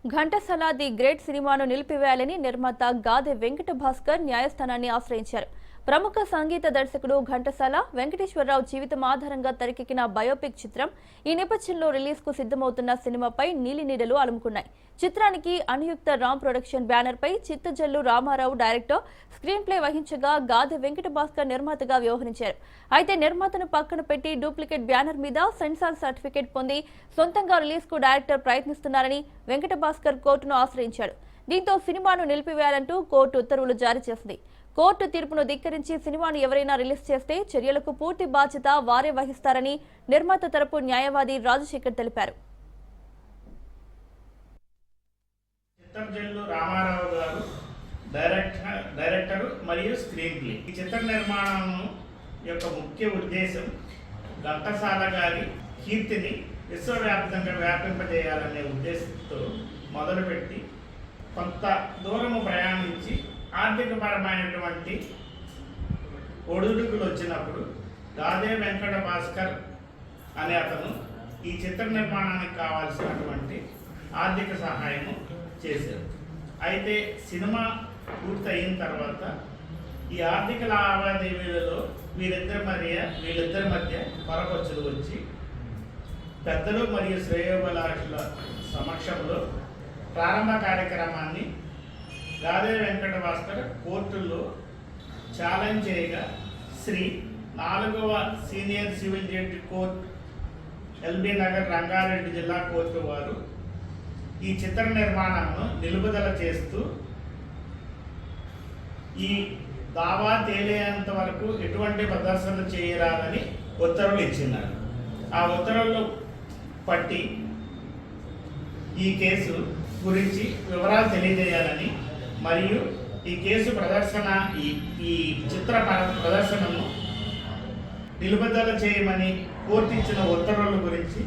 Ghantasala the great సినిమాను నిలిపివేయాలని నిర్మాత గాదె వెంకట భాస్కర్ న్యాయస్థానాన్ని ఆశ్రయించారు. ప్రముఖ సంగీత దర్శకుడు ఘంటసాల వెంకటేశ్వరరావు జీవితం ఆధారంగా తెరకెక్కిన బయోపిక్ చిత్రం. ఈ నేపథ్యంలో రిలీజ్ కు సిద్ధమవుతున్న సినిమాపై నీలినీడలు అలుముకున్నాయి. చిత్రానికి అనుయుక్త రామ్ ప్రొడక్షన్ బ్యానర్ పై Chittajallu Ramarao director, screen play వహించగా గాదె వెంకట భాస్కర్ నిర్మాతగా వ్యవహరించారు. అయితే నిర్మాతను పక్కన పెట్టి డూప్లికేట్ బ్యానర్ మీద సెన్సార్ సర్టిఫికేట్ పొంది సొంతంగా రిలీజ్ కు డైరెక్టర్ ప్రయత్నిస్తున్నారని వెంకట భాస్కర్ కోర్టును ఆశ్రయించాడు. దీంతో సినిమాను నిలిపివేయాలంటూ కోర్టు ఉత్తర్వులు జారీ చేసింది. కోర్టు తీర్పును ధిక్కరించి సినిమాను ఎవరైనా రిలీజ్ చేస్తే చర్యలకు పూర్తి బాధ్యత వారే వహిస్తారని నిర్మాత తరపు న్యాయవాది రాజశేఖర్ తెలిపారు. చిత్తజల్లు రామారావు గారు డైరెక్టర్ మరియు స్క్రీన్ ప్లే. ఈ చిత్ర నిర్మాణం యొక్క ముఖ్య ఉద్దేశం ఘంటసాల గారి కీర్తిని విశ్వవ్యాప్తంగా వ్యాపింపజేయాలనే ఉద్దేశంతో మొదలుపెట్టి కొంత దూరము ప్రయాణించి ఆర్థికపరమైనటువంటి ఒడిదుడుకులు వచ్చినప్పుడు గాదె వెంకట భాస్కర్ అనే అతను ఈ చిత్ర నిర్మాణానికి కావాల్సినటువంటి ఆర్థిక సహాయము చేశారు. అయితే సినిమా పూర్తయిన తర్వాత ఈ ఆర్థిక లావాదేవీలలో వీళ్ళిద్దరి మధ్య పొరపచ్చులు వచ్చి పెద్దలు మరియు శ్రేయోభిలాషుల సమక్షంలో ప్రారంభ కార్యక్రమాన్ని గాదె వెంకట భాస్కర్ కోర్టుల్లో ఛాలెంజ్ చేయగా శ్రీ 4వ senior civil judge court LB Nagar Rangareddy జిల్లా కోర్టు వారు ఈ చిత్ర నిర్మాణంను నిలుపుదల చేస్తూ ఈ దావా తేలేంత వరకు ఎటువంటి ప్రదర్శనలు చేయరాదని ఉత్తర్వులు ఇచ్చినారు. ఆ ఉత్తర్వులు పట్టి ఈ కేసు గురించి వివరాలు తెలియజేయాలని మరియు ఈ కేసు ప్రదర్శన ఈ చిత్ర ప్రదర్శనను నిలుపుదల చేయమని కోర్టు ఇచ్చిన ఉత్తర్వుల గురించి